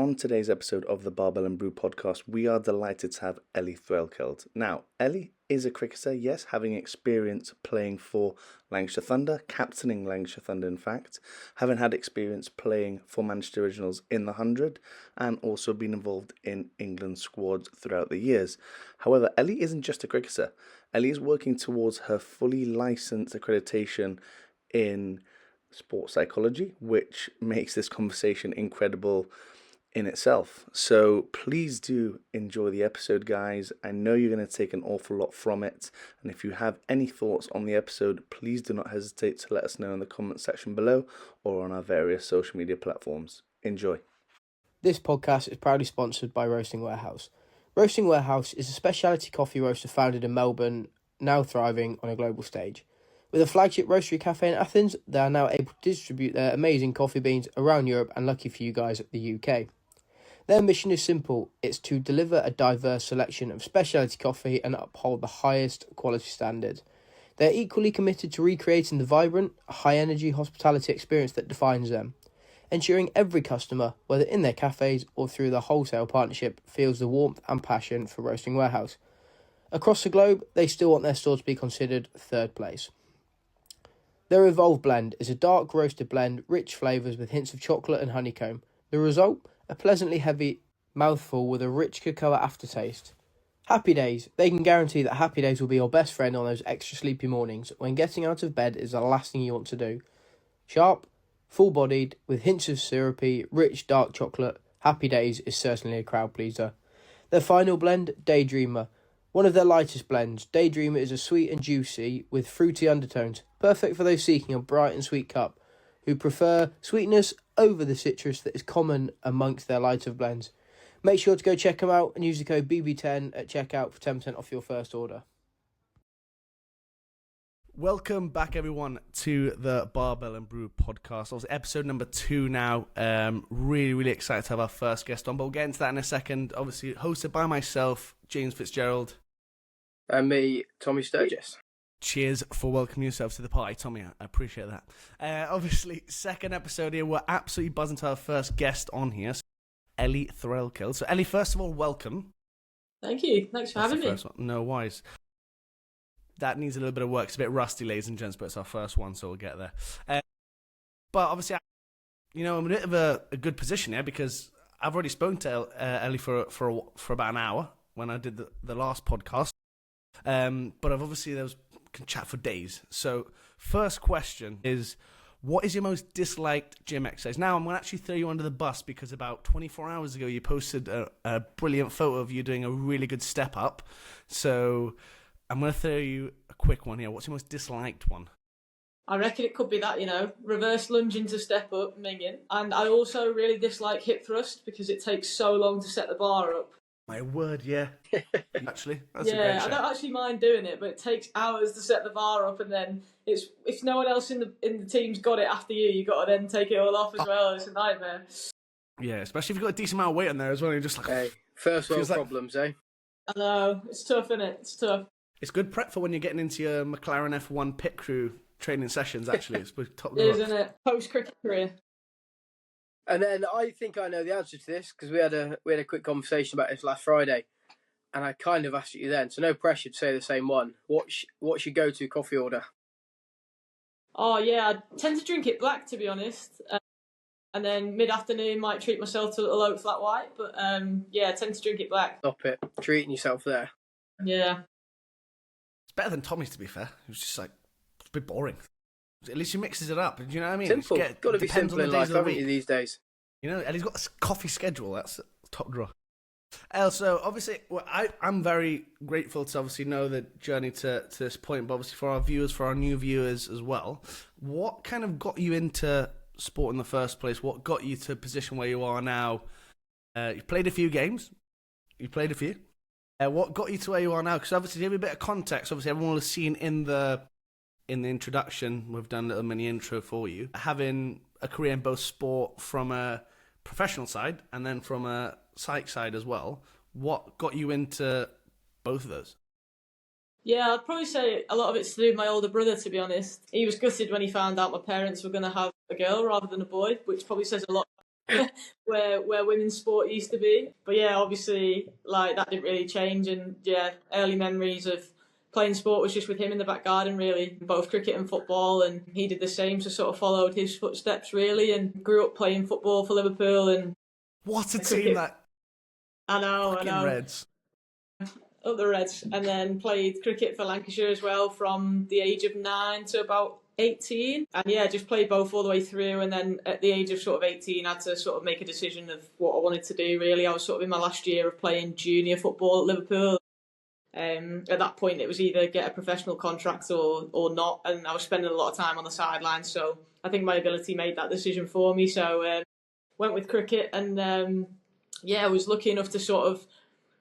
on today's episode of the Barbell Brew podcast, we are delighted to have Ellie Threlkeld. Now, Ellie is a cricketer, yes, having experience playing for Lancashire Thunder, captaining Lancashire Thunder in fact, having had experience playing for Manchester Originals in the 100, and also been involved in England squads throughout the years. However, Ellie isn't just a cricketer. Ellie is working towards her fully licensed accreditation in sports psychology, which makes this conversation incredible in itself. So please do enjoy the episode, guys. I know you're going to take an awful lot from it, and if you have any thoughts on the episode, please do not hesitate to let us know in the comment section below or on our various social media platforms. Enjoy. This podcast is proudly sponsored by Roasting Warehouse. Roasting Warehouse is a specialty coffee roaster founded in Melbourne, now thriving on a global stage. With a flagship roastery cafe in Athens, they are now able to distribute their amazing coffee beans around Europe and, lucky for you guys, the UK. Their mission is simple. It's to deliver a diverse selection of specialty coffee and uphold the highest quality standards. They're equally committed to recreating the vibrant, high-energy hospitality experience that defines them, ensuring every customer, whether in their cafes or through the wholesale partnership, feels the warmth and passion for Roasting Warehouse. Across the globe, they still want their store to be considered third place. Their Evolve blend is a dark roasted blend, rich flavours with hints of chocolate and honeycomb. The result? A pleasantly heavy mouthful with a rich cocoa aftertaste. Happy Days. They can guarantee that Happy Days will be your best friend on those extra sleepy mornings when getting out of bed is the last thing you want to do. Sharp, full-bodied, with hints of syrupy, rich dark chocolate, Happy Days is certainly a crowd pleaser. Their final blend, Daydreamer. One of their lightest blends, Daydreamer is a sweet and juicy with fruity undertones, perfect for those seeking a bright and sweet cup, who prefer sweetness over the citrus that is common amongst their lighter blends. Make sure to go check them out and use the code BB10 at checkout for 10% off your first order. Welcome back, everyone, to the Barbell Brew podcast. It's episode number 2 now. Really excited to have our first guest on, but we'll get into that in a second. Obviously, hosted by myself, James Fitzgerald. And me, Tommy Sturgis. Cheers for welcoming yourself to the party, Tommy. I appreciate that. Obviously, second episode here. We're absolutely buzzing to have our first guest on here, Ellie Threlkeld. So, Ellie, first of all, welcome. Thank you. Thanks for having me. No worries. That needs a little bit of work. It's a bit rusty, ladies and gents, but it's our first one, so we'll get there. But obviously, I'm in a bit of a good position here because I've already spoken to Ellie for about an hour when I did the last podcast. But can chat for days. So, first question is, what is your most disliked gym exercise? Now, I'm going to actually throw you under the bus because about 24 hours ago, you posted a brilliant photo of you doing a really good step up. So, I'm going to throw you a quick one here. What's your most disliked one? I reckon it could be that, reverse lunge into step up, minging. And I also really dislike hip thrust because it takes so long to set the bar up. My word, yeah. Actually, that's a great yeah, I shout. don't actually mind doing it, but it takes hours to set the bar up, and then if no one else in the team's got it after you got to then take it all off as well. It's a nightmare. Yeah, especially if you've got a decent amount of weight on there as well. You're just like, hey, first world problems, eh? I know, it's tough, isn't it? It's tough. It's good prep for when you're getting into your McLaren F1 pit crew training sessions. Actually, it's top. It is, isn't it? Post cricket career. And then I think I know the answer to this because we had a quick conversation about this last Friday, and I kind of asked you then, so no pressure to say the same one. What's your go-to coffee order? Oh yeah, I tend to drink it black, to be honest, and then mid-afternoon might treat myself to a little oat flat white. But I tend to drink it black. Stop it, treating yourself there. Yeah, it's better than Tommy's, to be fair. It was just like a bit boring. At least he mixes it up. Do you know what I mean? Simple. Got to be simple in life, haven't you, these days? And he's got a coffee schedule. That's top draw. So, obviously, I'm very grateful to obviously know the journey to this point, but obviously for our viewers, for our new viewers as well, what kind of got you into sport in the first place? What got you to a position where you are now? You played a few games. What got you to where you are now? Because obviously, to give you a bit of context, obviously everyone will have seen in the introduction, we've done a little mini intro for you, having a career in both sport from a professional side and then from a psych side as well. What got you into both of those? Yeah, I'd probably say a lot of it's to do with my older brother, to be honest. He was gutted when he found out my parents were going to have a girl rather than a boy, which probably says a lot where women's sport used to be. But yeah, obviously, like that didn't really change, and yeah, early memories of playing sport was just with him in the back garden, really, both cricket and football, and he did the same, so sort of followed his footsteps, really, and grew up playing football for Liverpool. And what a cricket. team that! I know. Reds. Up the Reds, and then played cricket for Lancashire as well from the age of 9 to about 18. And yeah, just played both all the way through. And then at the age of sort of 18, I had to sort of make a decision of what I wanted to do, really. I was sort of in my last year of playing junior football at Liverpool. At that point, it was either get a professional contract or not. And I was spending a lot of time on the sidelines. So I think my ability made that decision for me. So went with cricket, and yeah, I was lucky enough to sort of,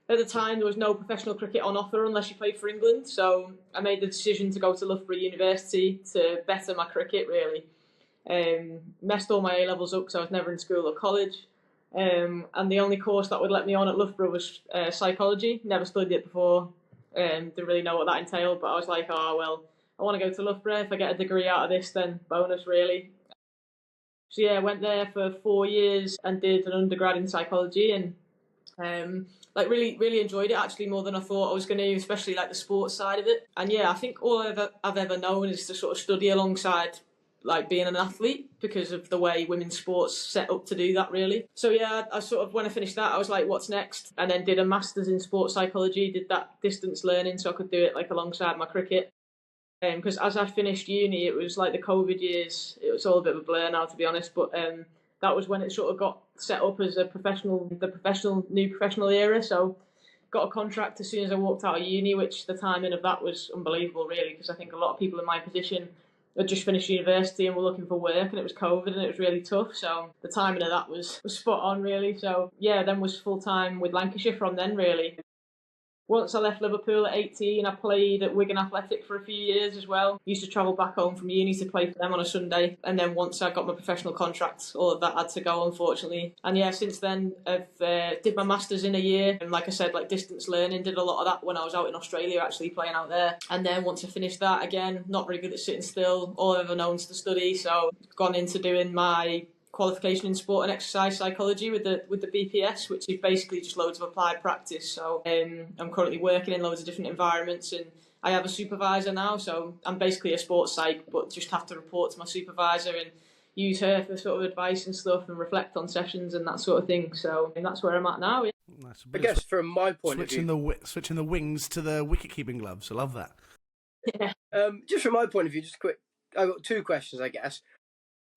at the time, there was no professional cricket on offer unless you played for England. So I made the decision to go to Loughborough University to better my cricket, really. Messed all my A-levels up because I was never in school or college. And the only course that would let me on at Loughborough was psychology. Never studied it before. Didn't really know what that entailed, but I was like, oh, well, I want to go to Loughborough. If I get a degree out of this, then bonus, really. So yeah, I went there for 4 years and did an undergrad in psychology, and like really enjoyed it, actually, more than I thought I was going to, especially like the sports side of it. And yeah, I think all I've ever known is to sort of study alongside like being an athlete, because of the way women's sports set up to do that, really. So yeah, I sort of, when I finished that, I was like, what's next? And then did a master's in sports psychology, did that distance learning so I could do it like alongside my cricket. Because as I finished uni, it was like the COVID years. It was all a bit of a blur now, to be honest. But that was when it sort of got set up as the new professional era. So got a contract as soon as I walked out of uni, which the timing of that was unbelievable, really, because I think a lot of people in my position had just finished university and were looking for work, and it was COVID and it was really tough. So the timing of that was spot on, really. So yeah, then was full time with Lancashire from then, really. Once I left Liverpool at 18, I played at Wigan Athletic for a few years as well. Used to travel back home from uni to play for them on a Sunday. And then once I got my professional contract, all of that had to go, unfortunately. And yeah, since then, I've did my masters in a year. And like I said, like distance learning, did a lot of that when I was out in Australia, actually playing out there. And then once I finished that, again, not very good at sitting still. All I've ever known is to study. So gone into doing my qualification in sport and exercise psychology with the BPS, which is basically just loads of applied practice. So I'm currently working in loads of different environments, and I have a supervisor now, so I'm basically a sports psych, but just have to report to my supervisor and use her for sort of advice and stuff, and reflect on sessions and that sort of thing. So that's where I'm at now. Yeah. Nice. I guess from my point of view, switching the wings to the wicket keeping gloves. I love that. Yeah. Just from my point of view, just quick. I've got 2 questions, I guess.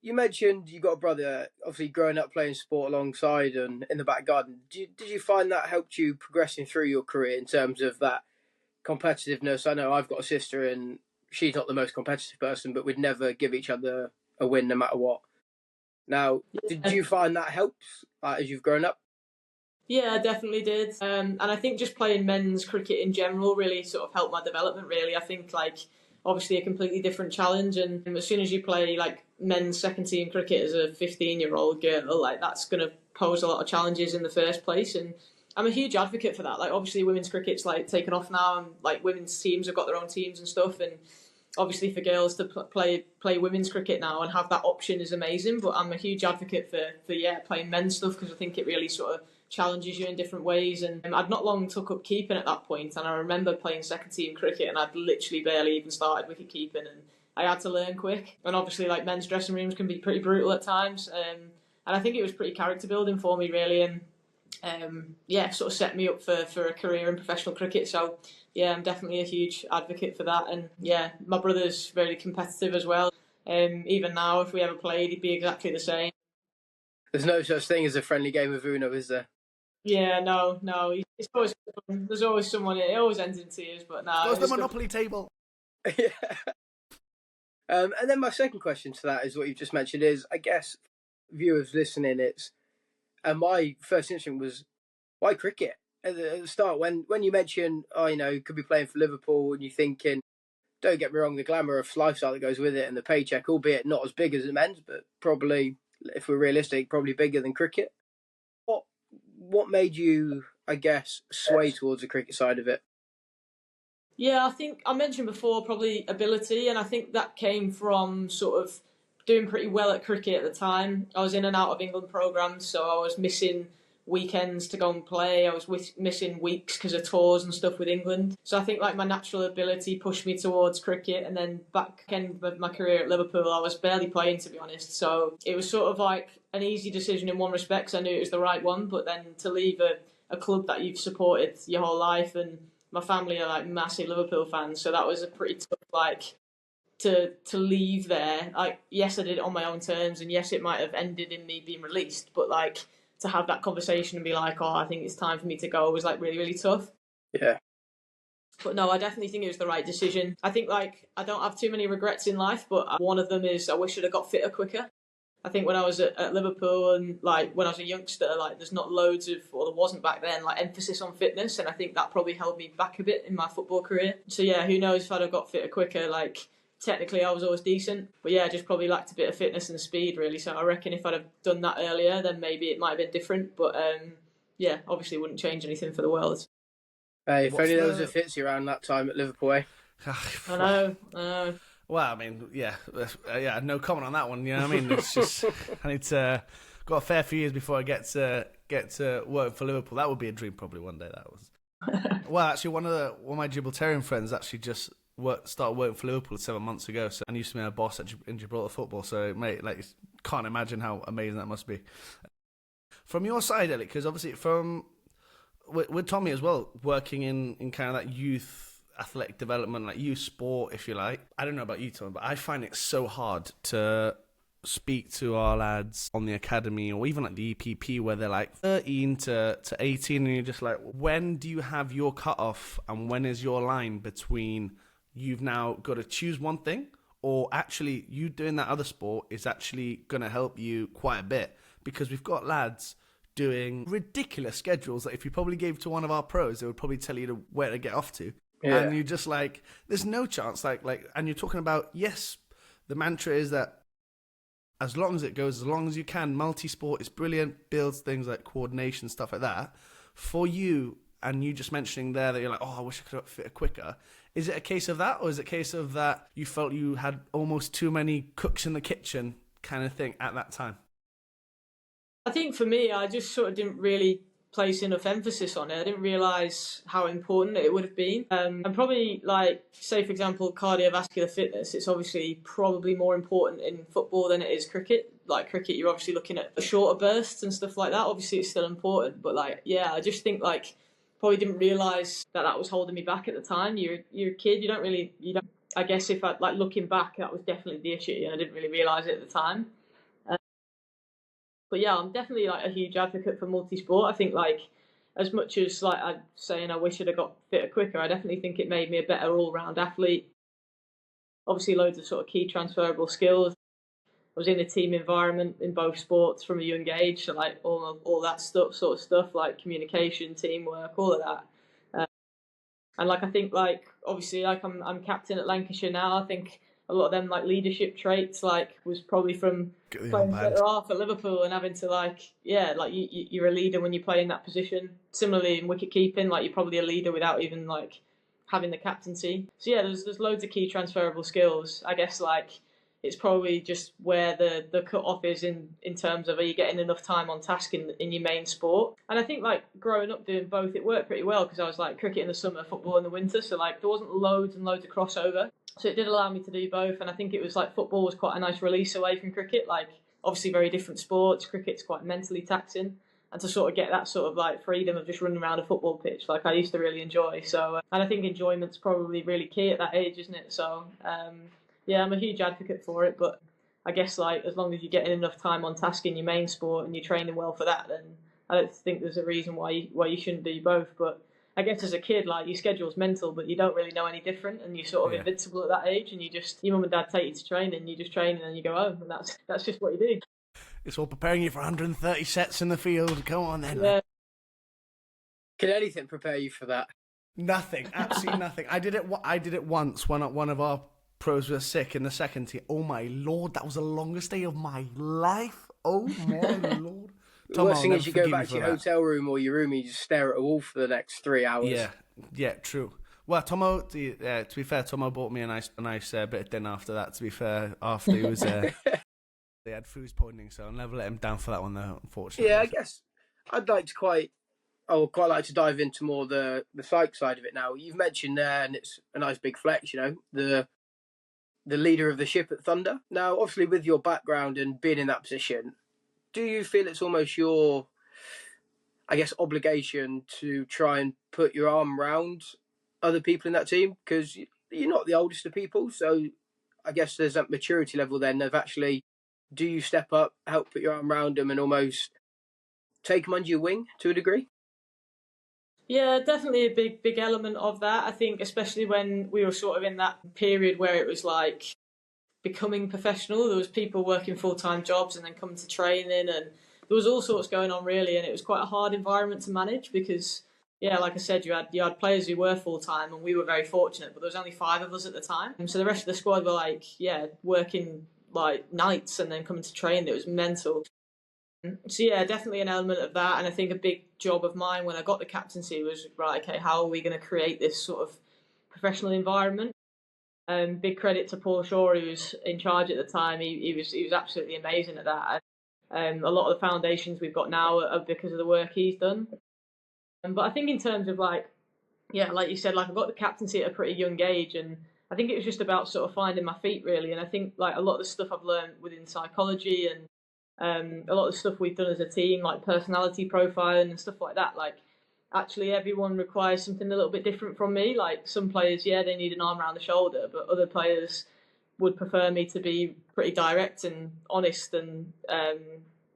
You mentioned you got a brother, obviously growing up playing sport alongside and in the back garden. Did you find that helped you progressing through your career in terms of that competitiveness? I know I've got a sister and she's not the most competitive person, but we'd never give each other a win no matter what. Now, did you find that helps as you've grown up? Yeah, I definitely did. And I think just playing men's cricket in general really sort of helped my development, really. I think, like, obviously a completely different challenge, and as soon as you play like men's second team cricket as a 15-year-old girl, like that's going to pose a lot of challenges in the first place. And I'm a huge advocate for that. Like, obviously women's cricket's like taken off now, and like women's teams have got their own teams and stuff, and obviously for girls to play women's cricket now and have that option is amazing. But I'm a huge advocate for playing men's stuff, because I think it really sort of challenges you in different ways. And I'd not long took up keeping at that point, and I remember playing second team cricket and I'd literally barely even started wicket keeping, and I had to learn quick. And obviously like men's dressing rooms can be pretty brutal at times, and I think it was pretty character building for me, really, and sort of set me up for a career in professional cricket. So yeah, I'm definitely a huge advocate for that. And yeah, my brother's very competitive as well. Even now, if we ever played, he'd be exactly the same. There's no such thing as a friendly game of Uno, is there? Yeah, no. It's always fun. There's always someone. It always ends in tears, but no. Where's the Monopoly table? Yeah. And then my second question to that is what you've just mentioned is, I guess, viewers listening, and my first instinct was, why cricket? At the start, when you mentioned, you could be playing for Liverpool, and you're thinking, don't get me wrong, the glamour of lifestyle that goes with it and the paycheck, albeit not as big as the men's, but probably, if we're realistic, probably bigger than cricket. What made you, I guess, sway towards the cricket side of it? Yeah, I think I mentioned before probably ability, and I think that came from sort of doing pretty well at cricket at the time. I was in and out of England programmes, so I was missing weekends to go and play. I was missing weeks because of tours and stuff with England. So I think like my natural ability pushed me towards cricket, and then back end of my career at Liverpool, I was barely playing, to be honest. So it was sort of like an easy decision in one respect, because I knew it was the right one. But then to leave a club that you've supported your whole life, and my family are like massive Liverpool fans, so that was a pretty tough like to leave there. Like, yes, I did it on my own terms, and yes, it might have ended in me being released, but like to have that conversation and be like, oh, I think it's time for me to go, was like really, really tough. Yeah. But no, I definitely think it was the right decision. I think like I don't have too many regrets in life, but one of them is I wish I'd have got fitter quicker. I think when I was at Liverpool and like when I was a youngster, like there's not loads of, or there wasn't back then, like emphasis on fitness, and I think that probably held me back a bit in my football career. So yeah, who knows if I'd have got fitter quicker, like technically I was always decent, but yeah, I just probably lacked a bit of fitness and speed really. So I reckon if I'd have done that earlier, then maybe it might have been different. But yeah, obviously wouldn't change anything for the world. Hey, if only there was a Fitzy around that time at Liverpool, eh? I know. Well, I mean, yeah, no comment on that one. You know what I mean? It's just I need to got a fair few years before I get to work for Liverpool. That would be a dream, probably one day. That was. Well, actually, one of my Gibraltarian friends actually just started working for Liverpool 7 months ago, so, and used to be a boss in Gibraltar football. So, mate, like, can't imagine how amazing that must be. From your side, Ellie, because obviously with Tommy as well, working in kind of that youth athletic development, like youth sport, if you like. I don't know about you, Tommy, but I find it so hard to speak to our lads on the academy or even like the EPP where they're like 13 to 18 and you're just like, when do you have your cutoff and when is your line between you've now got to choose one thing or actually you doing that other sport is actually going to help you quite a bit? Because we've got lads doing ridiculous schedules that if you probably gave to one of our pros, they would probably tell you where to get off to. Yeah. And you're just like, there's no chance. Like, and you're talking about, yes, the mantra is that as long as it goes, as long as you can, multi-sport is brilliant, builds things like coordination, stuff like that. For you, and you just mentioning there that you're like, oh, I wish I could have fit quicker. Is it a case of that, or is it a case of that you felt you had almost too many cooks in the kitchen kind of thing at that time? I think for me, I just sort of didn't really place enough emphasis on it. I didn't realise how important it would have been. And probably, like, say, for example, cardiovascular fitness, it's obviously probably more important in football than it is cricket. Like, cricket, you're obviously looking at shorter bursts and stuff like that. Obviously, it's still important. But, like, yeah, I just think, like, probably didn't realise that was holding me back at the time. You're a kid, you don't, I guess if I, like, looking back, that was definitely the issue. And I didn't really realise it at the time. But yeah, I'm definitely like a huge advocate for multi-sport. I think like as much as like I'm saying I wish I'd have got fitter quicker, I definitely think it made me a better all-round athlete. Obviously loads of sort of key transferable skills. I was in a team environment in both sports from a young age, so like all that stuff like communication, teamwork, all of that. And like I think like obviously like I'm captain at Lancashire now. I think a lot of them like leadership traits like was probably from playing centre half at Liverpool and having to like you're a leader when you play in that position. Similarly in wicket keeping, like you're probably a leader without even like having the captaincy. So yeah, there's loads of key transferable skills. I guess like it's probably just where the cut off is in terms of are you getting enough time on task in your main sport. And I think like growing up doing both, it worked pretty well because I was like cricket in the summer, football in the winter, so like there wasn't loads and loads of crossover. So it did allow me to do both, and I think it was like football was quite a nice release away from cricket. Like obviously very different sports. Cricket's quite mentally taxing, and to sort of get that sort of like freedom of just running around a football pitch, like I used to really enjoy. So, and I think enjoyment's probably really key at that age, isn't it? So, yeah, I'm a huge advocate for it. But I guess like as long as you're getting enough time on task in your main sport and you're training well for that, then I don't think there's a reason why you shouldn't do both. But I guess as a kid, like your schedule's mental, but you don't really know any different, and you're sort of invincible at that age, and you just your mum and dad take you to training, you just train, and then you go home, and that's just what you do. It's all preparing you for 130 sets in the field. Come on then. Yeah. Can anything prepare you for that? Nothing, absolutely nothing. I did it once when one of our pros was sick in the second team. Oh my lord, that was the longest day of my life. Oh my lord. The worst thing is you go back to your hotel room or your room and you just stare at a wall for the next 3 hours. Yeah, true. Well, Tomo, to be fair, Tomo bought me a nice bit of dinner after that, to be fair, after he was They had food poisoning, so I'll never let him down for that one, though, unfortunately. Yeah, I guess I'd like to quite like to dive into more the psych side of it now. You've mentioned there, and it's a nice big flex, the leader of the ship at Thunder. Now, obviously, with your background and being in that position, do you feel it's almost your, I guess, obligation to try and put your arm around other people in that team? Because you're not the oldest of people, so I guess there's that maturity level then of actually, do you step up, help put your arm around them and almost take them under your wing to a degree? Yeah, definitely a big element of that. I think especially when we were sort of in that period where it was like becoming professional, there was people working full-time jobs and then coming to training, and there was all sorts going on really, and it was quite a hard environment to manage because, yeah, like I said, you had players who were full-time, and we were very fortunate, but there was only 5 of us at the time. And so the rest of the squad were like, yeah, working like nights and then coming to train. It was mental. So yeah, definitely an element of that, and I think a big job of mine when I got the captaincy was, right, okay, how are we going to create this sort of professional environment? Big credit to Paul Shaw, who was in charge at the time. He was absolutely amazing at that. A lot of the foundations we've got now are because of the work he's done. But I think in terms of like you said, like I got the captaincy at a pretty young age, and I think it was just about sort of finding my feet really. And I think like a lot of the stuff I've learned within psychology and a lot of the stuff we've done as a team, like personality profiling and stuff like that, like actually everyone requires something a little bit different from me. Like some players, yeah, they need an arm around the shoulder, but other players would prefer me to be pretty direct and honest and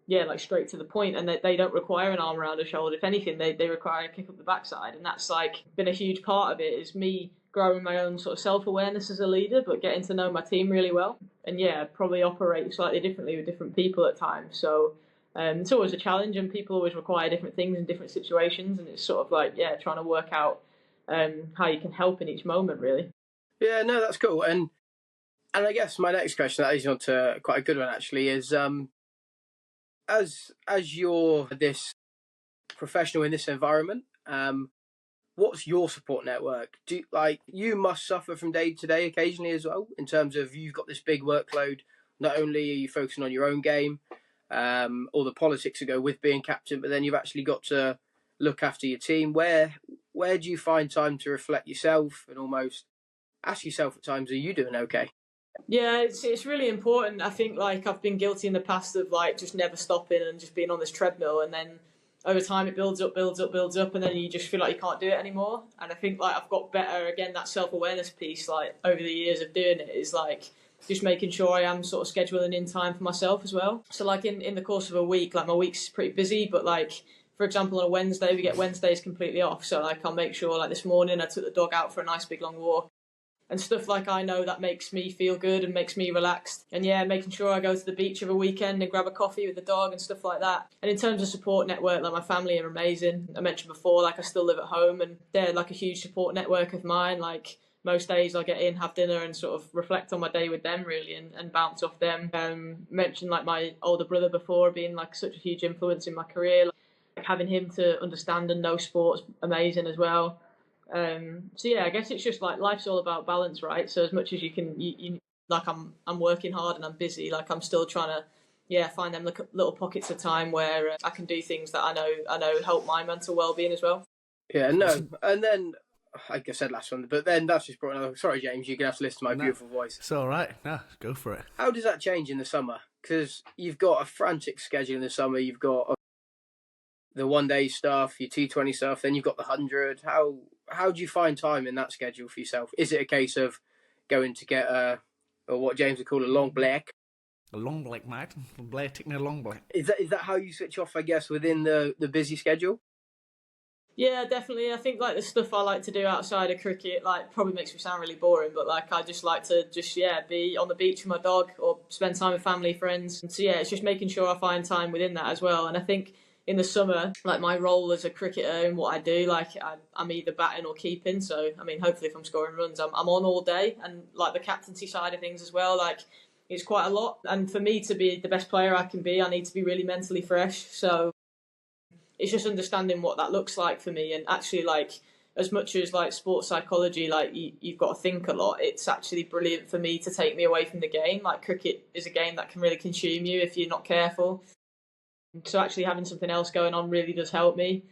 like straight to the point, and they don't require an arm around the shoulder. If anything, they require a kick up the backside, and that's like been a huge part of it, is me growing my own sort of self-awareness as a leader, but getting to know my team really well. And yeah, probably operate slightly differently with different people at times. So it's always a challenge, and people always require different things in different situations, and it's sort of like, yeah, trying to work out how you can help in each moment, really. Yeah, no, that's cool. And I guess my next question, that is on to quite a good one actually, is as you're this professional in this environment, what's your support network? You must suffer from day to day occasionally as well, in terms of you've got this big workload. Not only are you focusing on your own game, all the politics that go with being captain, but then you've actually got to look after your team. Where do you find time to reflect yourself and almost ask yourself at times, are you doing okay? Yeah, it's really important. I think like I've been guilty in the past of like just never stopping and just being on this treadmill, and then over time it builds up, and then you just feel like you can't do it anymore. And I think like I've got better, again, that self-awareness piece, like over the years of doing it, is like just making sure I am sort of scheduling in time for myself as well. So like in the course of a week, like my week's pretty busy, but like for example on a Wednesday, we get Wednesdays completely off, so like I'll make sure, like this morning I took the dog out for a nice big long walk and stuff, like I know that makes me feel good and makes me relaxed. And yeah, making sure I go to the beach of a weekend and grab a coffee with the dog and stuff like that. And in terms of support network, like my family are amazing. I mentioned before, like I still live at home, and they're like a huge support network of mine. Like most days I get in, have dinner and sort of reflect on my day with them really, and bounce off them. Mentioned like my older brother before being like such a huge influence in my career. Like having him to understand and know sports amazing as well. So yeah, I guess it's just like life's all about balance, right? So as much as you can, you like I'm working hard and I'm busy, like I'm still trying to find them little pockets of time where I can do things that I know help my mental well-being as well. Yeah, no, and then like I said last one, but then that's just brought another. Sorry, James, you're gonna have to listen to my beautiful voice. It's all right. No, go for it. How does that change in the summer? Because you've got a frantic schedule in the summer. You've got the 1 day stuff, your T20 stuff, then you've got the 100. How do you find time in that schedule for yourself? Is it a case of going to get or what James would call a long black? A long black, mate. Blair taking a long black. Is that how you switch off, I guess, within the busy schedule? Yeah, definitely. I think like the stuff I like to do outside of cricket, like probably makes me sound really boring, but like I just like to be on the beach with my dog or spend time with family, friends. And so yeah, it's just making sure I find time within that as well. And I think in the summer, like my role as a cricketer and what I do, like I'm either batting or keeping. So I mean, hopefully if I'm scoring runs, I'm on all day. And like the captaincy side of things as well, like it's quite a lot. And for me to be the best player I can be, I need to be really mentally fresh. So it's just understanding what that looks like for me, and actually like as much as like sports psychology, like you've got to think a lot, it's actually brilliant for me to take me away from the game. Like cricket is a game that can really consume you if you're not careful. So actually having something else going on really does help me.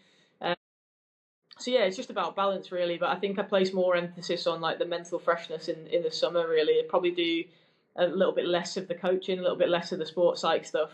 So yeah, it's just about balance really. But I think I place more emphasis on like the mental freshness in the summer really. I probably do a little bit less of the coaching, a little bit less of the sports psych stuff.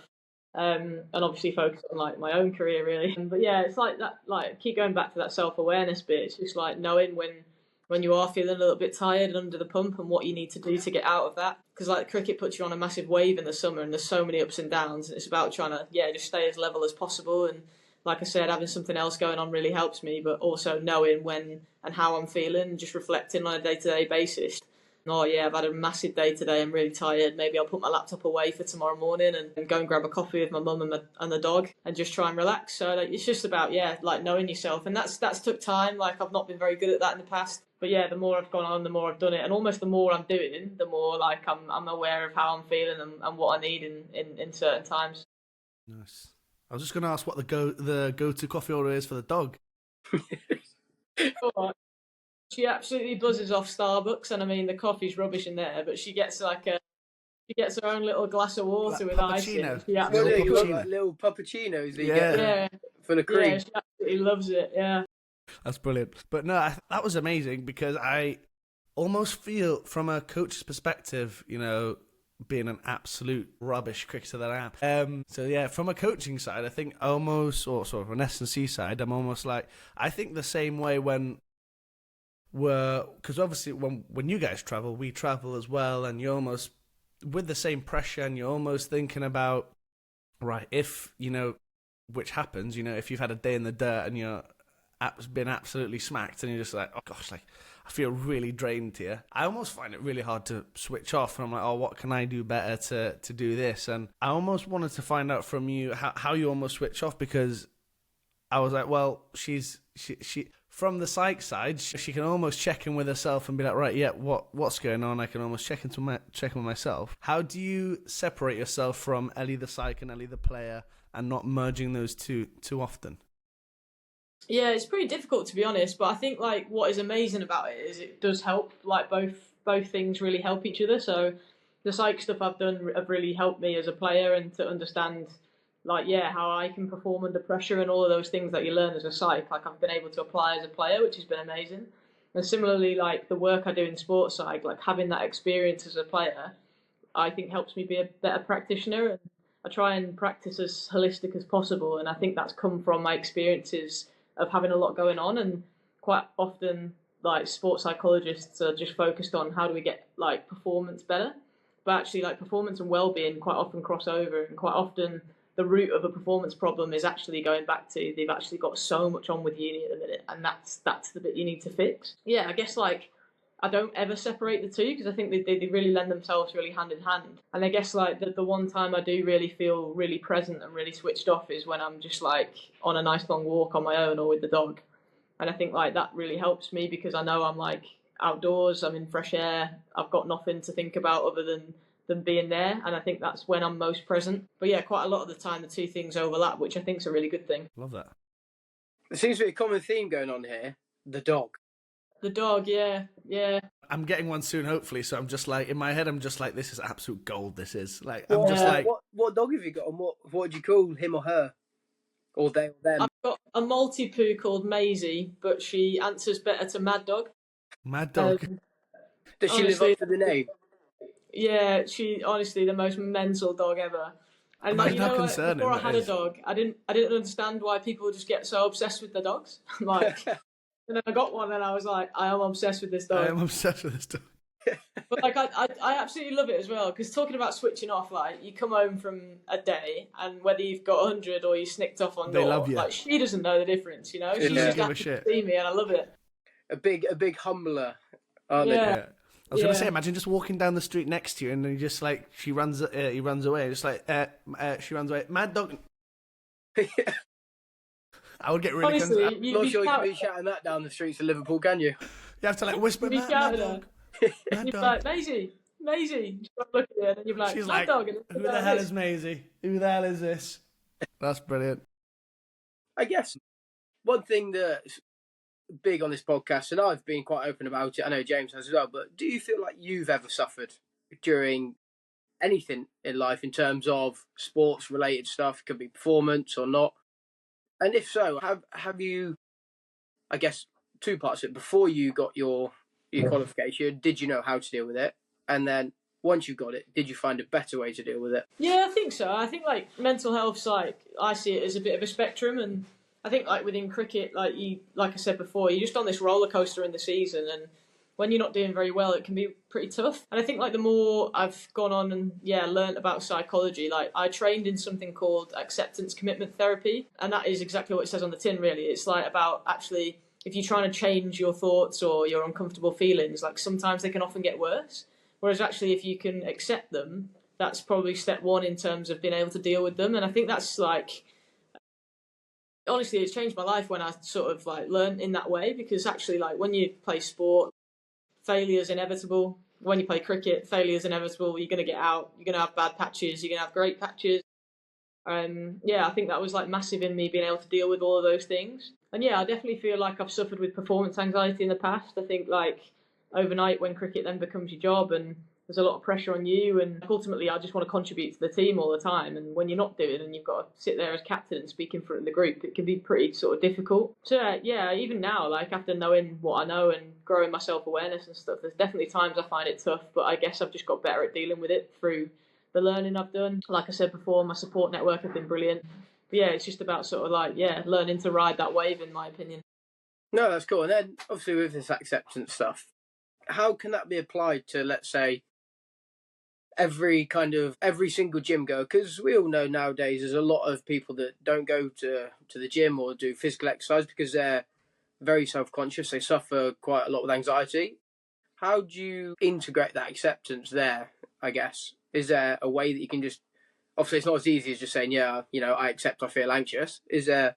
And obviously focus on like my own career really. But yeah, it's like that. Like keep going back to that self-awareness bit. It's just like knowing when you are feeling a little bit tired and under the pump and what you need to do to get out of that. Because like cricket puts you on a massive wave in the summer and there's so many ups and downs. And it's about trying to just stay as level as possible. And like I said, having something else going on really helps me. But also knowing when and how I'm feeling, and just reflecting on a day-to-day basis. Oh yeah, I've had a massive day today. I'm really tired. Maybe I'll put my laptop away for tomorrow morning and go and grab a coffee with my mum and the dog and just try and relax. So like, it's just about like knowing yourself, and that's took time. Like I've not been very good at that in the past, but yeah, the more I've gone on, the more I've done it, and almost the more I'm doing, the more like I'm aware of how I'm feeling and what I need in certain times. Nice. I was just going to ask what the go-to coffee order is for the dog. She absolutely buzzes off Starbucks, and I mean the coffee's rubbish in there, but she gets her own little glass of water with ice in. Little puppuccinos that you get full of cream. Yeah, she absolutely loves it. Yeah, that's brilliant. But no, that was amazing because I almost feel, from a coach's perspective, being an absolute rubbish cricketer that I am. So yeah, from a coaching side, I think almost, or sort of an S&C side, I'm almost like, I think the same way because obviously when you guys travel, we travel as well, and you're almost with the same pressure, and you're almost thinking about, right, if, which happens, if you've had a day in the dirt and you're been absolutely smacked and you're just like, oh gosh, like I feel really drained here. I almost find it really hard to switch off, and I'm like, oh, what can I do better to do this? And I almost wanted to find out from you how you almost switch off, because I was like, well, she from the psych side, she can almost check in with herself and be like, right, yeah, what's going on? I can almost check in with myself. How do you separate yourself from Ellie the psych and Ellie the player, and not merging those two too often? Yeah, it's pretty difficult to be honest, but I think like what is amazing about it is it does help. Like both things really help each other. So the psych stuff I've done have really helped me as a player and to understand how I can perform under pressure and all of those things that you learn as a psych, like I've been able to apply as a player, which has been amazing. And similarly, like the work I do in sports psych, like having that experience as a player, I think helps me be a better practitioner, and I try and practice as holistic as possible. And I think that's come from my experiences of having a lot going on, and quite often like sports psychologists are just focused on how do we get like performance better, but actually like performance and well-being quite often cross over, and quite often the root of a performance problem is actually going back to they've actually got so much on with uni at the minute, and that's the bit you need to fix. Yeah, I guess like I don't ever separate the two, because I think they really lend themselves really hand in hand. And I guess like the one time I do really feel really present and really switched off is when I'm just like on a nice long walk on my own or with the dog. And I think like that really helps me, because I know I'm like outdoors, I'm in fresh air, I've got nothing to think about other than being there, and I think that's when I'm most present. But yeah, quite a lot of the time the two things overlap, which I think is a really good thing. Love that. There seems to be a common theme going on here: the dog. The dog, yeah. I'm getting one soon, hopefully. So I'm just like, in my head, I'm just like, this is absolute gold. This is like, I'm just like, what dog have you got, and what do you call him or her, or they or them? I've got a Maltipoo called Maisie, but she answers better to Mad Dog. Mad Dog. Does she live up to the name? Yeah, she honestly the most mental dog ever. And like, before I had a dog, I didn't understand why people just get so obsessed with their dogs. Like, and then I got one, and I was like, I am obsessed with this dog. I am obsessed with this dog. But like, I absolutely love it as well, because talking about switching off, like you come home from a day, and whether you've got 100 or you snicked off on they naught, love you. Like she doesn't know the difference, She's just happy to see me, and I love it. A big humbler. Yeah. I was going to say, imagine just walking down the street next to you, and then just like he runs away, just like she runs away. Mad Dog. I would get really. Honestly, I'm not sure you can be shouting that down the streets of Liverpool, can you? You have to like whisper, Mad Dog. You'd be like, Maisie. She'd look at you, and then you'd be like, she's Mad like, Dog. Who the hell is Maisie? Who the hell is this? That's brilliant. I guess one thing that big on this podcast, and I've been quite open about it. I know James has as well, but do you feel like you've ever suffered during anything in life in terms of sports related stuff? It could be performance or not. And if so, have you, I guess, two parts of it. Before you got your qualification, did you know how to deal with it? And then once you got it, did you find a better way to deal with it? Yeah, I think so. I think like mental health's like, I see it as a bit of a spectrum, and I think like within cricket, like I said before, you're just on this roller coaster in the season, and when you're not doing very well, it can be pretty tough. And I think like the more I've gone on and learned about psychology, like I trained in something called acceptance commitment therapy, and that is exactly what it says on the tin. Really, it's like about actually if you're trying to change your thoughts or your uncomfortable feelings, like sometimes they can often get worse. Whereas actually, if you can accept them, that's probably step one in terms of being able to deal with them. And I think that's like, honestly, it's changed my life when I sort of like learned in that way, because actually like when you play sport, failure is inevitable. When you play cricket, failure is inevitable. You're going to get out. You're going to have bad patches. You're going to have great patches. I think that was like massive in me being able to deal with all of those things. And I definitely feel like I've suffered with performance anxiety in the past. I think like overnight when cricket then becomes your job and there's a lot of pressure on you, and ultimately I just want to contribute to the team all the time, and when you're not doing and you've got to sit there as captain and speak in front of the group, it can be pretty sort of difficult. So even now, like after knowing what I know and growing my self-awareness and stuff, there's definitely times I find it tough, but I guess I've just got better at dealing with it through the learning I've done. Like I said before, my support network have been brilliant. But it's just about sort of like learning to ride that wave, in my opinion. No, that's cool. And then obviously with this acceptance stuff, how can that be applied to, let's say, every single gym goer? Because we all know nowadays there's a lot of people that don't go to the gym or do physical exercise because they're very self-conscious. They suffer quite a lot with anxiety. How do you integrate that acceptance there, I guess? Is there a way that you can just, obviously it's not as easy as just saying, I accept I feel anxious. Is there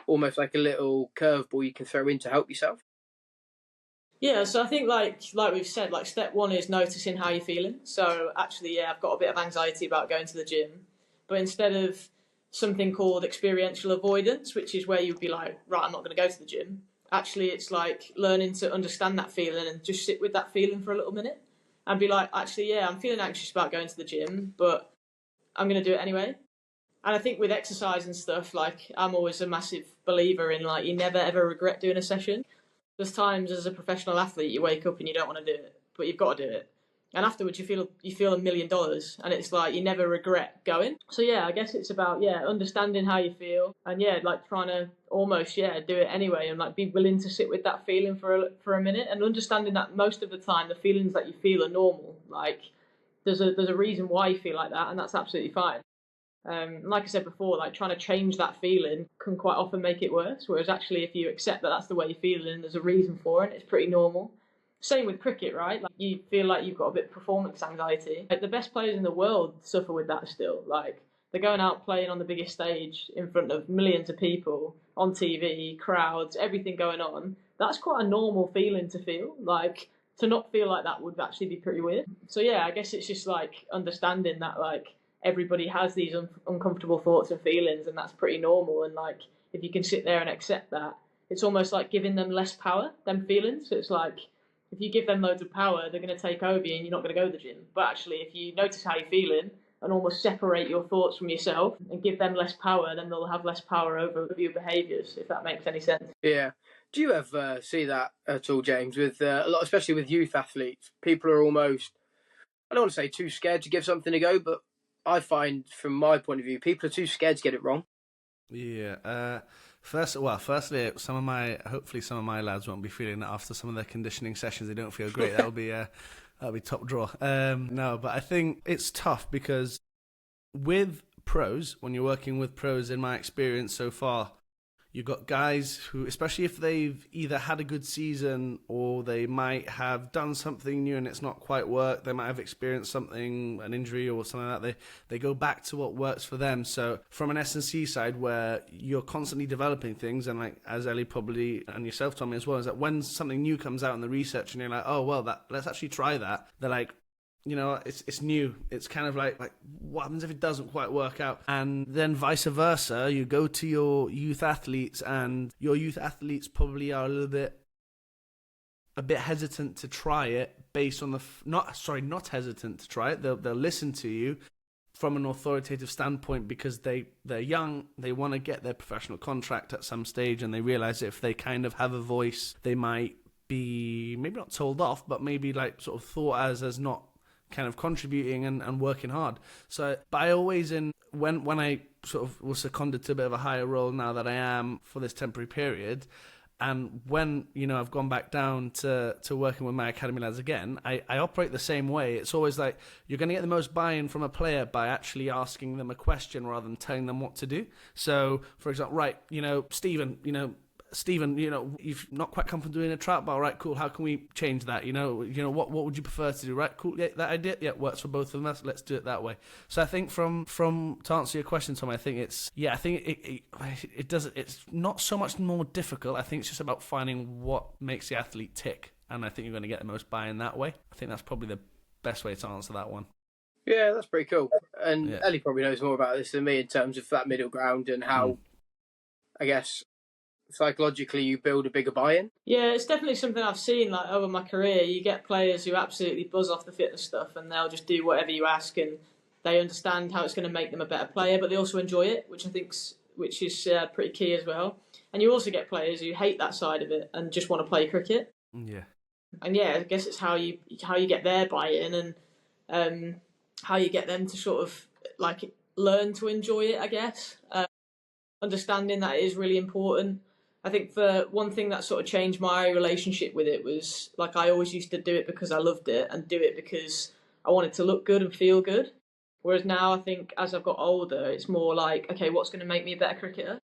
almost like a little curveball you can throw in to help yourself? Yeah, so I think like we've said, like step one is noticing how you're feeling. So actually, I've got a bit of anxiety about going to the gym, but instead of something called experiential avoidance, which is where you'd be like, right, I'm not going to go to the gym. Actually, it's like learning to understand that feeling and just sit with that feeling for a little minute and be like, actually, I'm feeling anxious about going to the gym, but I'm going to do it anyway. And I think with exercise and stuff, like I'm always a massive believer in like you never ever regret doing a session. There's times as a professional athlete you wake up and you don't want to do it, but you've got to do it. And afterwards you feel $1 million, and it's like you never regret going. So I guess it's about understanding how you feel, and like trying to almost do it anyway, and like be willing to sit with that feeling for a minute, and understanding that most of the time the feelings that you feel are normal. Like there's a reason why you feel like that, and that's absolutely fine. Like I said before, like trying to change that feeling can quite often make it worse. Whereas actually, if you accept that that's the way you're feeling and there's a reason for it, it's pretty normal. Same with cricket, right? Like you feel like you've got a bit of performance anxiety. Like the best players in the world suffer with that still. Like they're going out playing on the biggest stage in front of millions of people on TV, crowds, everything going on. That's quite a normal feeling to feel. Like to not feel like that would actually be pretty weird. So I guess it's just like understanding that like everybody has these uncomfortable thoughts and feelings, and that's pretty normal. And like if you can sit there and accept that, it's almost like giving them less power, them feelings. So it's like if you give them loads of power, they're going to take over you and you're not going to go to the gym. But actually, if you notice how you're feeling and almost separate your thoughts from yourself and give them less power, then they'll have less power over your behaviours, if that makes any sense. Yeah. Do you ever see that at all, James, with a lot, especially with youth athletes? People are almost, I don't want to say too scared to give something a go, but I find, from my point of view, people are too scared to get it wrong. Yeah. Firstly, hopefully some of my lads won't be feeling that after some of their conditioning sessions. They don't feel great. That'll be top draw. No, but I think it's tough because with pros, when you're working with pros, in my experience so far, you've got guys who, especially if they've either had a good season or they might have done something new and it's not quite worked, they might have experienced something, an injury or something like that, they go back to what works for them. So from an S&C side where you're constantly developing things, and like as Ellie probably, and yourself Tommy as well, is that when something new comes out in the research and you're like, oh well, let's actually try that, they're like, it's new. It's kind of like what happens if it doesn't quite work out? And then vice versa, you go to your youth athletes, and your youth athletes probably are a bit hesitant to try it based on not hesitant to try it. They'll listen to you from an authoritative standpoint because they're young, they want to get their professional contract at some stage, and they realize that if they kind of have a voice, they might be maybe not told off, but maybe like sort of thought as not kind of contributing and working hard. So, but I always when I sort of was seconded to a bit of a higher role now that I am for this temporary period, and when I've gone back down to working with my academy lads again, I operate the same way. It's always like you're going to get the most buy-in from a player by actually asking them a question rather than telling them what to do. So, for example, right, Stephen, you've not quite comfortable doing a trap bar, right? Cool. How can we change that? What would you prefer to do? Right? Cool. Yeah, that idea, yeah, works for both of us. Let's do it that way. So I think from to answer your question, Tom, I think it's not so much more difficult. I think it's just about finding what makes the athlete tick, and I think you're going to get the most buy-in that way. I think that's probably the best way to answer that one. Yeah, that's pretty cool. And Yeah. Ellie probably knows more about this than me in terms of that middle ground and how, I guess, psychologically you build a bigger buy-in. Yeah, it's definitely something I've seen like over my career. You get players who absolutely buzz off the fitness stuff, and they'll just do whatever you ask, and they understand how it's going to make them a better player, but they also enjoy it, which is pretty key as well. And you also get players who hate that side of it and just want to play cricket. Yeah. And yeah, I guess it's how you get their buy-in and how you get them to sort of like learn to enjoy it. I guess understanding that it is really important. I think for one thing that sort of changed my relationship with it was like I always used to do it because I loved it and do it because I wanted to look good and feel good. Whereas now I think as I've got older, it's more like, okay, what's going to make me a better cricketer?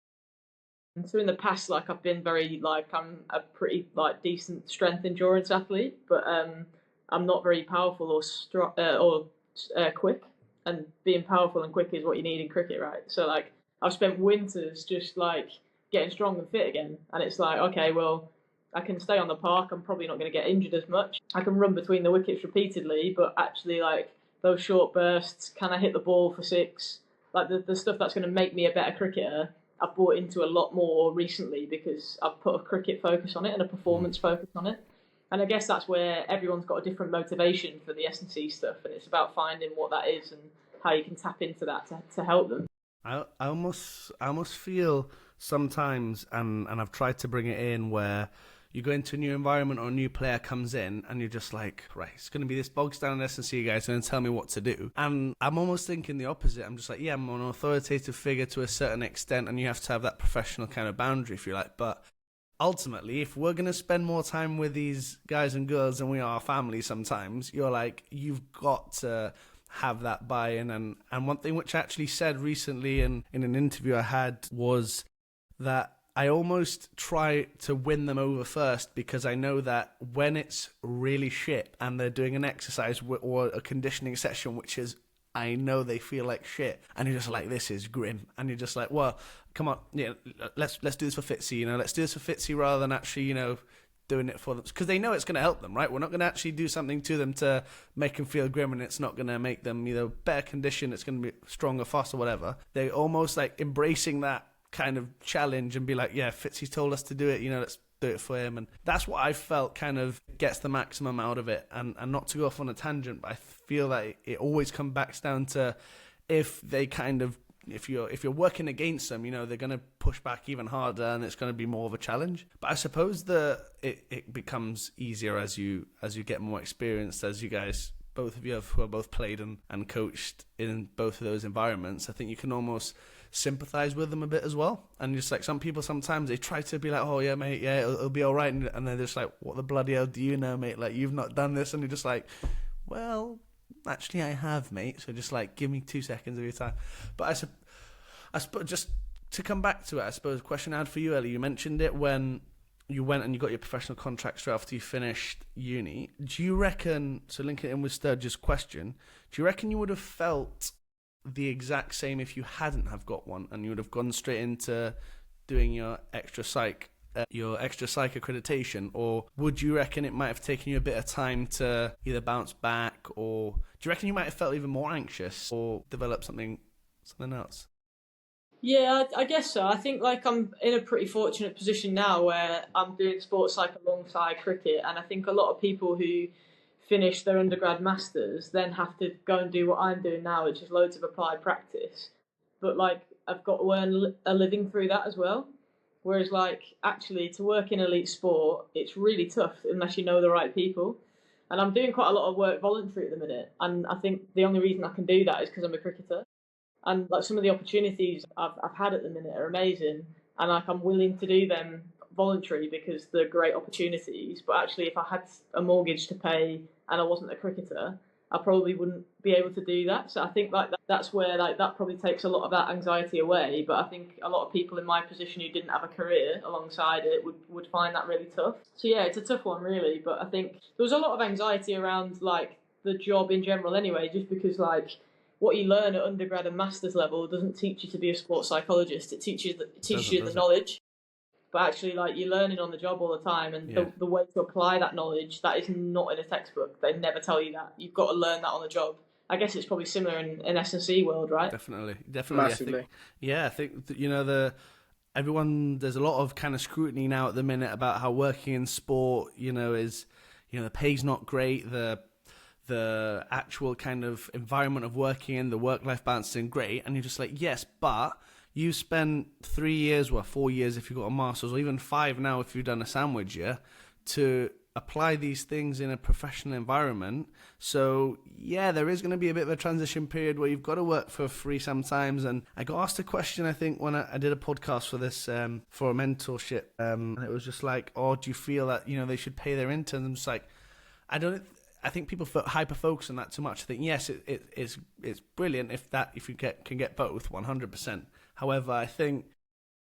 And so in the past, like I've been very like I'm a pretty like decent strength endurance athlete, but I'm not very powerful or quick. And being powerful and quick is what you need in cricket, right? So like I've spent winters just like getting strong and fit again, and it's like, okay, well, I can stay on the park, I'm probably not going to get injured as much, I can run between the wickets repeatedly, but actually like those short bursts, can I hit the ball for six, like the stuff that's going to make me a better cricketer, I've bought into a lot more recently because I've put a cricket focus on it and a performance focus on it. And I guess that's where everyone's got a different motivation for the S&C stuff, and it's about finding what that is and how you can tap into that to help them. I almost feel sometimes, and I've tried to bring it in, where you go into a new environment or a new player comes in and you're just like, right, it's going to be this bog standard S&C guy who's going to tell me what to do. And I'm almost thinking the opposite. I'm just like, yeah, I'm an authoritative figure to a certain extent, and you have to have that professional kind of boundary, if you like. But ultimately, if we're going to spend more time with these guys and girls than we are our family sometimes, you're like, you've got to have that buy-in. And one thing which I actually said recently in an interview I had was that I almost try to win them over first, because I know that when it's really shit and they're doing an exercise or a conditioning session which is, I know they feel like shit, and you're just like, this is grim, and you're just like, well, come on, let's do this for Fitzy, let's do this for Fitzy rather than actually, doing it for them, because they know it's going to help them, right? We're not going to actually do something to them to make them feel grim, and it's not going to make them either better condition, it's going to be stronger, faster, whatever. They're almost like embracing that kind of challenge and be like, yeah, Fitzy's told us to do it, let's do it for him. And that's what I felt kind of gets the maximum out of it. And not to go off on a tangent, but I feel that it always comes back down to if you're working against them, they're going to push back even harder, and it's going to be more of a challenge. But I suppose it becomes easier as you get more experienced, as you guys, both of you who have both played and coached in both of those environments. I think you can almost sympathize with them a bit as well. And just like some people, sometimes they try to be like, oh yeah, mate, yeah, it'll be all right. And they're just like, what the bloody hell do you know, mate? Like, you've not done this. And you're just like, well, actually I have, mate. So just like, give me 2 seconds of your time. But I suppose just to come back to it, I suppose a question I had for you, Ellie, you mentioned it when you went and you got your professional contract straight after you finished uni. Do you reckon, so linking it in with Sturge's question, do you reckon you would have felt the exact same if you hadn't have got one and you would have gone straight into doing your extra psych your extra psych accreditation, or would you reckon it might have taken you a bit of time to either bounce back, or do you reckon you might have felt even more anxious or develop something else? Yeah, I guess so. I think like I'm in a pretty fortunate position now where I'm doing sports psych alongside cricket, and I think a lot of people who finish their undergrad masters then have to go and do what I'm doing now, which is loads of applied practice. But like I've got to earn a living through that as well. Whereas like actually to work in elite sport, it's really tough unless you know the right people. And I'm doing quite a lot of work voluntary at the minute, and I think the only reason I can do that is because I'm a cricketer. And like some of the opportunities I've had at the minute are amazing, and like I'm willing to do them voluntary because they're great opportunities. But actually, if I had a mortgage to pay and I wasn't a cricketer, I probably wouldn't be able to do that. So I think like that's where like that probably takes a lot of that anxiety away. But I think a lot of people in my position who didn't have a career alongside it would find that really tough. So yeah, it's a tough one really. But I think there was a lot of anxiety around like the job in general anyway, just because like what you learn at undergrad and master's level doesn't teach you to be a sports psychologist. It teaches you the knowledge, but actually, like you're learning on the job all the time, and the way to apply that knowledge that is not in a textbook. They never tell you that. You've got to learn that on the job. I guess it's probably similar in S&C world, right? Definitely. Massively. I think that, you know, everyone, there's a lot of kind of scrutiny now at the minute about how working in sport, you know, is, you know, the pay's not great, the actual kind of environment of working in, the work-life balance isn't great, and you're just like, yes, but you spent 3 years, well, 4 years if you've got a master's, or even 5 now if you've done a sandwich year, to apply these things in a professional environment. So yeah, there is going to be a bit of a transition period where you've got to work for free sometimes. And I got asked a question, I think, when I did a podcast for this, for a mentorship, and it was just like, oh, do you feel that, you know, they should pay their interns? I'm just like, I think people hyper focus on that too much. I think yes, it's brilliant if you can get both 100%. However, I think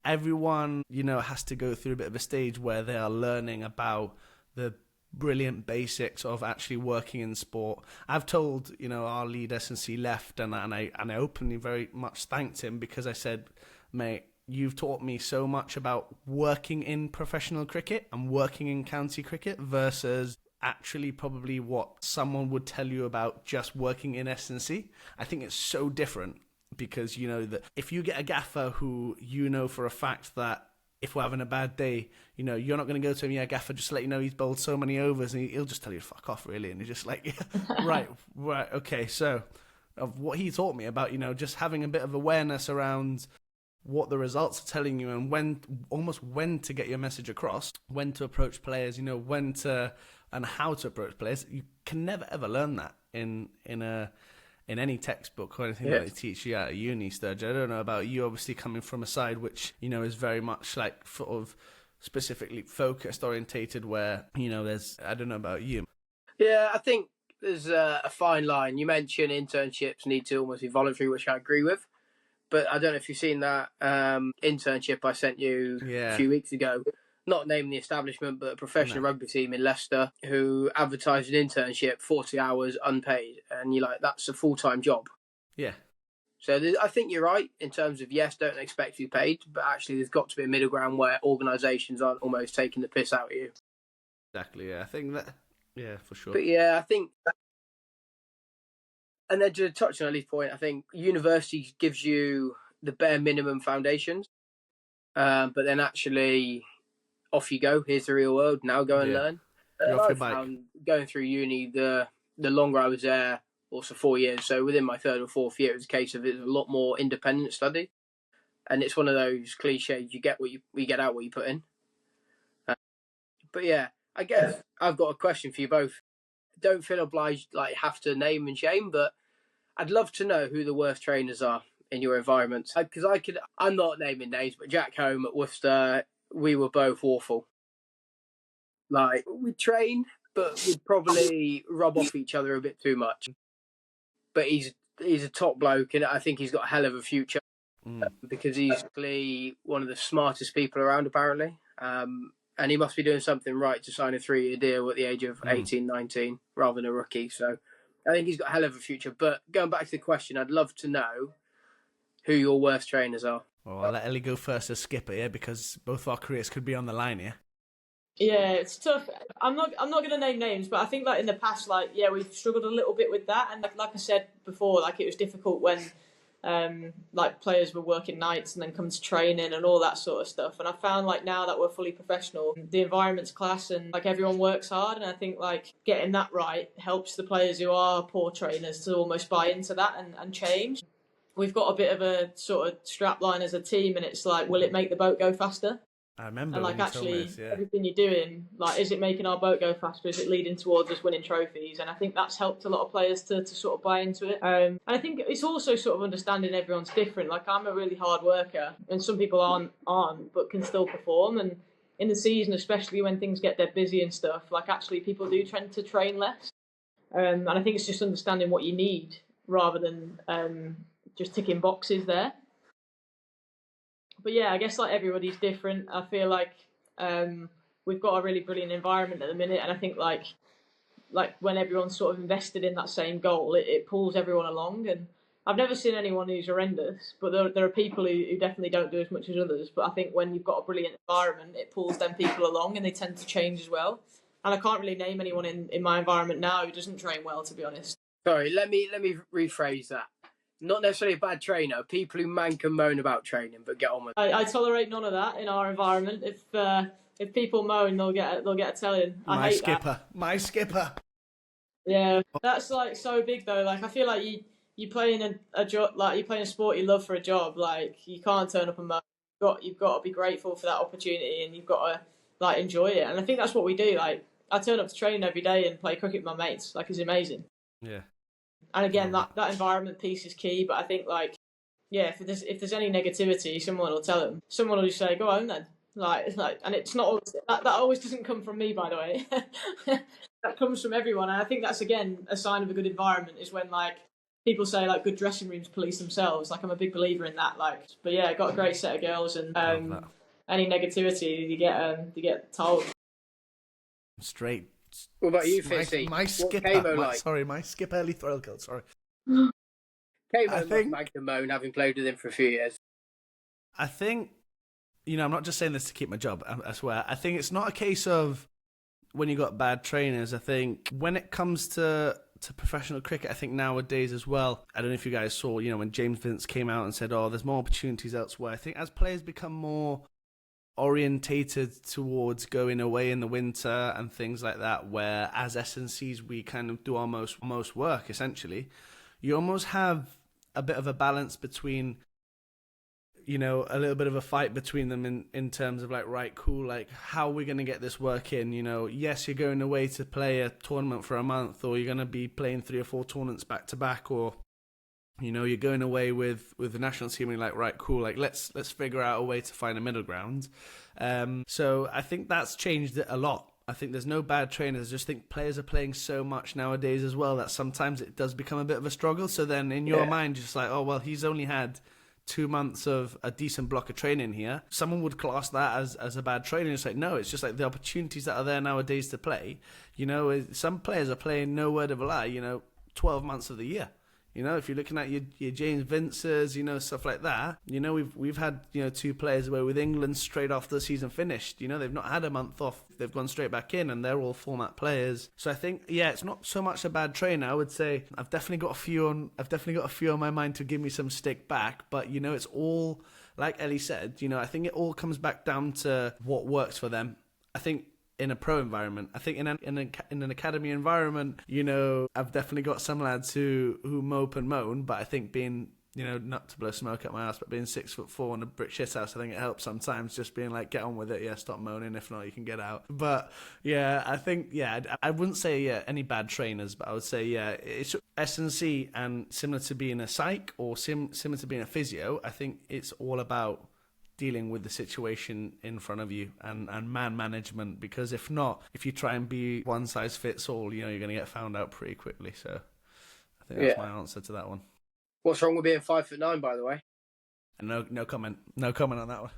everyone, you know, has to go through a bit of a stage where they are learning about the brilliant basics of actually working in sport. I've told, you know, our lead S&C left, and I openly very much thanked him, because I said, mate, you've taught me so much about working in professional cricket and working in county cricket versus actually probably what someone would tell you about just working in S&C. I think it's so different, because, you know, that if you get a gaffer who you know for a fact that if we're having a bad day, you know, you're not going to go to him, yeah, gaffer, just to let you know he's bowled so many overs, and he'll just tell you to fuck off, really. And you're just like, right, okay. So of what he taught me about, you know, just having a bit of awareness around what the results are telling you, and when to get your message across, when to approach players, you know, and how to approach players. You can never ever learn that in any textbook or anything that they teach you at a uni stage. I don't know about you, obviously coming from a side which, you know, is very much like sort of specifically focused, orientated, where, you know, I don't know about you. Yeah, I think there's a fine line. You mentioned internships need to almost be voluntary, which I agree with. But I don't know if you've seen that internship I sent you a few weeks ago. Not naming the establishment, but a professional rugby team in Leicester who advertised an internship, 40 hours unpaid. And you're like, that's a full-time job. Yeah. So I think you're right in terms of, yes, don't expect to be paid, but actually there's got to be a middle ground where organisations aren't almost taking the piss out of you. Exactly, yeah. I think that, yeah, for sure. But yeah, I think, and then to touch on Ellie's point, I think university gives you the bare minimum foundations, but then actually off you go. Here's the real world. Now go and learn. You're off your I bike. found going through uni, the longer I was there, also 4 years. So within my third or fourth year, it was a case of it's a lot more independent study, and it's one of those cliches. You get you get out what you put in. But yeah, I guess I've got a question for you both. Don't feel obliged, like have to name and shame, but I'd love to know who the worst trainers are in your environment. Because I'm not naming names, but Jack Home at Worcester, we were both awful. Like, we'd train, but we'd probably rub off each other a bit too much. But he's a top bloke, and I think he's got a hell of a future because he's really one of the smartest people around, apparently. And he must be doing something right to sign a 3-year deal at the age of 18, 19, rather than a rookie. So I think he's got a hell of a future. But going back to the question, I'd love to know who your worst trainers are. Well, I'll let Ellie go first as skipper, yeah, because both our careers could be on the line here. Yeah, it's tough. I'm not going to name names, but I think like in the past, like we've struggled a little bit with that, and like I said before, like it was difficult when like players were working nights and then come to training and all that sort of stuff. And I found like now that we're fully professional, the environment's class and like everyone works hard, and I think like getting that right helps the players who are poor trainers to almost buy into that and change. We've got a bit of a sort of strap line as a team, and it's like, will it make the boat go faster? I remember. And like actually, this, yeah. everything you're doing, like, is it making our boat go faster? Is it leading towards us winning trophies? And I think that's helped a lot of players to sort of buy into it. And I think it's also sort of understanding everyone's different. Like I'm a really hard worker, and some people aren't, but can still perform. And in the season, especially when things get dead busy and stuff, like actually people do tend to train less. And I think it's just understanding what you need rather than just ticking boxes there. But yeah, I guess like everybody's different. I feel like we've got a really brilliant environment at the minute, and I think like when everyone's sort of invested in that same goal, it pulls everyone along. And I've never seen anyone who's horrendous, but there are people who definitely don't do as much as others. But I think when you've got a brilliant environment, it pulls them people along, and they tend to change as well. And I can't really name anyone in my environment now who doesn't train well, to be honest. Sorry, let me rephrase that. Not necessarily a bad trainer. People who mank and moan about training, but get on with it. I tolerate none of that in our environment. If people moan, they'll get a telling. I hate that. My skipper. Yeah, that's like so big though. Like I feel like you playing a job, like you're playing a sport you love for a job. Like you can't turn up and moan. You've got to be grateful for that opportunity, and you've got to like enjoy it. And I think that's what we do. Like I turn up to training every day and play cricket with my mates. Like it's amazing. Yeah. And again, that environment piece is key. But I think like, yeah, if there's any negativity, someone will tell them. Someone will just say, "Go home then." Like, and it's not always, that always doesn't come from me, by the way. That comes from everyone, and I think that's again a sign of a good environment. Is when like people say like good dressing rooms police themselves. Like I'm a big believer in that. Like, but yeah, got a great set of girls, and any negativity you get told straight. What about you, Fitzy? My skipper. Sorry, my skipper, Ellie Threlkeld. Sorry. Kamo must mag the moan, having played with him for a few years. I think, I'm not just saying this to keep my job, I swear. I think it's not a case of when you got bad trainers. I think when it comes to professional cricket, I think nowadays as well, I don't know if you guys saw, when James Vince came out and said, there's more opportunities elsewhere. I think as players become more orientated towards going away in the winter and things like that, where as S&Cs we kind of do our most work, essentially, you almost have a bit of a balance between, a little bit of a fight between them in terms of like, right, cool, like how are we going to get this work in? Yes, you're going away to play a tournament for a month, or you're going to be playing 3 or 4 tournaments back to back, or you're going away with the national team and you're like, right, cool, like let's figure out a way to find a middle ground. So I think that's changed it a lot. I think there's no bad trainers. I just think players are playing so much nowadays as well that sometimes it does become a bit of a struggle. So then in your mind, you're just like, oh, well, he's only had 2 months of a decent block of training here. Someone would class that as a bad trainer. It's like, no, it's just like the opportunities that are there nowadays to play. Some players are playing, no word of a lie, 12 months of the year. If you're looking at your James Vinces, stuff like that, we've had, 2 players away with England straight after the season finished. They've not had a month off. They've gone straight back in, and they're all format players. So I think, it's not so much a bad trainer. I would say I've definitely got a few on my mind to give me some stick back. But, it's all, like Ellie said, I think it all comes back down to what works for them. I think in a pro environment, I think in an academy environment, I've definitely got some lads who mope and moan, but I think being, not to blow smoke up my ass, but being 6'4" in a brick shit house, I think it helps sometimes, just being like, get on with it, stop moaning, if not you can get out. But I think I wouldn't say any bad trainers, but I would say it's S&C, and similar to being a psych or similar to being a physio, I think it's all about dealing with the situation in front of you and man management, because if you try and be one size fits all, you're going to get found out pretty quickly. So I think that's my answer to that one. What's wrong with being 5'9", by the way? No comment on that one.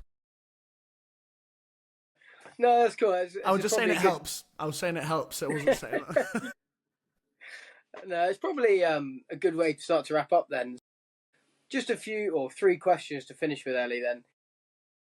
No, that's cool. I was just saying it helps. I was saying it helps. It wasn't saying that. No, it's probably a good way to start to wrap up then. just a few or 3 questions to finish with, Ellie, then.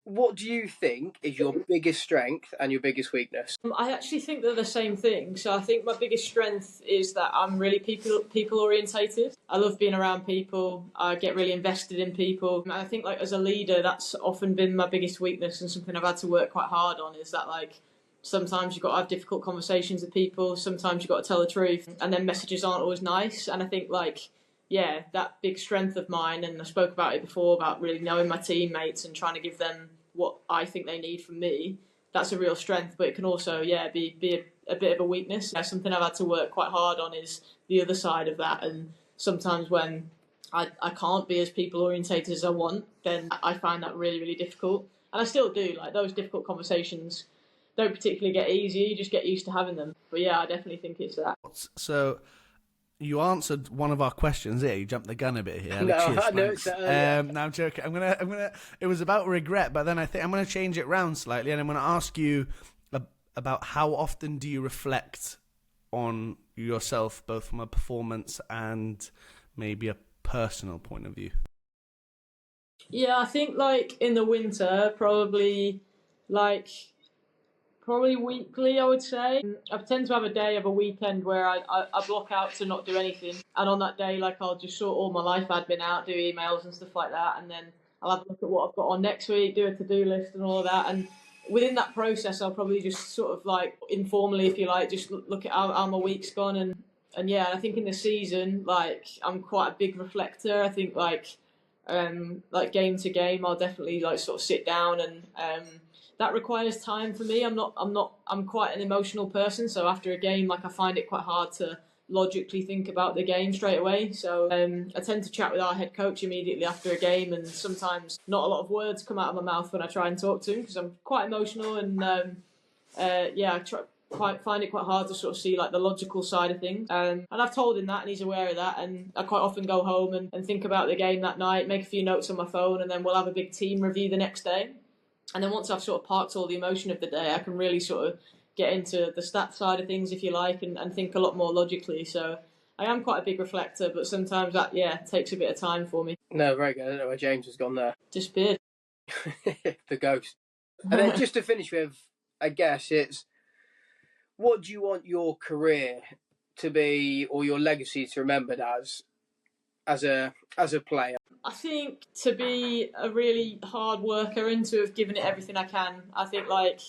What do you think is your biggest strength and your biggest weakness? I actually think they're the same thing. So I think my biggest strength is that I'm really people orientated. I love being around people. I get really invested in people. And I think like as a leader, that's often been my biggest weakness and something I've had to work quite hard on. Is that like sometimes you've got to have difficult conversations with people. Sometimes you've got to tell the truth, and then messages aren't always nice. And I think like that big strength of mine, and I spoke about it before, about really knowing my teammates and trying to give them what I think they need from me. That's a real strength, but it can also, be a bit of a weakness. Something I've had to work quite hard on is the other side of that. And sometimes when I can't be as people orientated as I want, then I find that really, really difficult. And I still do. Like those difficult conversations don't particularly get easier. You just get used to having them. But yeah, I definitely think it's that. So you answered one of our questions here. You jumped the gun a bit here. No, Cheers, I know thanks. it's No, I'm joking. I'm gonna. It was about regret, but then I think I'm gonna change it round slightly, and I'm gonna ask you about how often do you reflect on yourself, both from a performance and maybe a personal point of view. Yeah, I think like in the winter, probably weekly, I would say. I tend to have a weekend where I block out to not do anything. And on that day, like I'll just sort all my life admin out, do emails and stuff like that. And then I'll have a look at what I've got on next week, do a to-do list and all of that. And within that process, I'll probably just sort of like informally, if you like, just look at how my week's gone. And yeah, I think in the season, like I'm quite a big reflector. I think like game to game, I'll definitely like sort of sit down and that requires time for me. I'm quite an emotional person, so after a game, like I find it quite hard to logically think about the game straight away. So I tend to chat with our head coach immediately after a game, and sometimes not a lot of words come out of my mouth when I try and talk to him because I'm quite emotional, and I find it quite hard to sort of see like the logical side of things. And I've told him that, and he's aware of that. And I quite often go home and think about the game that night, make a few notes on my phone, and then we'll have a big team review the next day. And then once I've sort of parked all the emotion of the day, I can really sort of get into the stats side of things, if you like, and think a lot more logically. So I am quite a big reflector, but sometimes that, takes a bit of time for me. No, very good. I don't know where James has gone there. Disappeared. The ghost. And then just to finish with, I guess it's, what do you want your career to be, or your legacy to be remembered as a player? I think to be a really hard worker and to have given it everything I can. I think like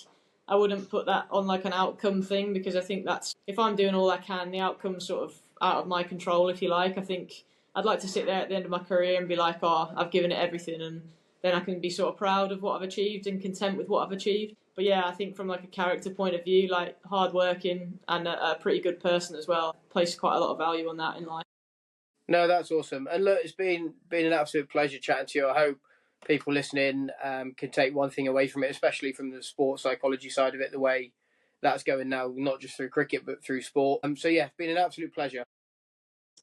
I wouldn't put that on like an outcome thing, because I think that's, if I'm doing all I can, the outcome's sort of out of my control, if you like. I think I'd like to sit there at the end of my career and be like, I've given it everything, and then I can be sort of proud of what I've achieved and content with what I've achieved. But yeah, I think from like a character point of view, like hard working and a pretty good person as well, place quite a lot of value on that in life. No, that's awesome. And look, it's been an absolute pleasure chatting to you. I hope people listening can take one thing away from it, especially from the sports psychology side of it, the way that's going now, not just through cricket, but through sport. So yeah, it's been an absolute pleasure.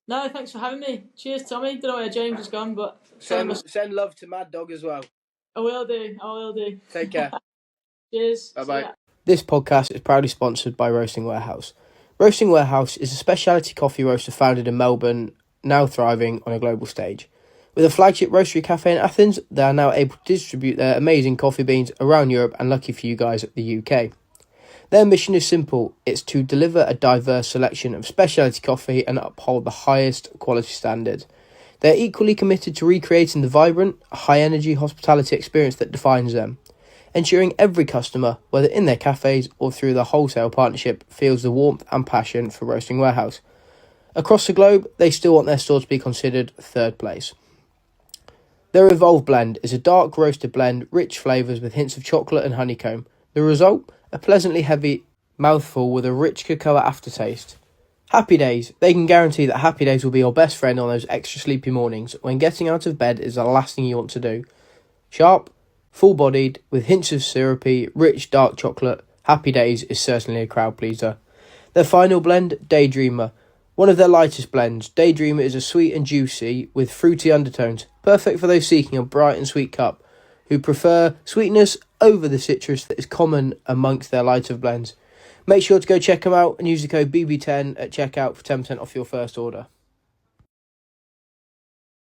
No, thanks for having me. Cheers, Tommy. Don't know where James has gone, but send love to Mad Dog as well. I will do. Take care. Cheers. Bye-bye. This podcast is proudly sponsored by Roasting Warehouse. Roasting Warehouse is a specialty coffee roaster founded in Melbourne, now thriving on a global stage. With a flagship roastery cafe in Athens, they are now able to distribute their amazing coffee beans around Europe, and lucky for you guys, the UK. Their mission is simple. It's to deliver a diverse selection of specialty coffee and uphold the highest quality standard. They're equally committed to recreating the vibrant, high-energy hospitality experience that defines them, ensuring every customer, whether in their cafes or through their wholesale partnership, feels the warmth and passion for Roasting Warehouse. Across the globe, they still want their store to be considered third place. Their Evolve blend is a dark roasted blend, rich flavours with hints of chocolate and honeycomb. The result? A pleasantly heavy mouthful with a rich cocoa aftertaste. Happy Days. They can guarantee that Happy Days will be your best friend on those extra sleepy mornings when getting out of bed is the last thing you want to do. Sharp, full-bodied, with hints of syrupy, rich dark chocolate, Happy Days is certainly a crowd pleaser. Their final blend, Daydreamer. One of their lightest blends, Daydreamer is a sweet and juicy with fruity undertones, perfect for those seeking a bright and sweet cup, who prefer sweetness over the citrus that is common amongst their lighter blends. Make sure to go check them out and use the code BB10 at checkout for 10% off your first order.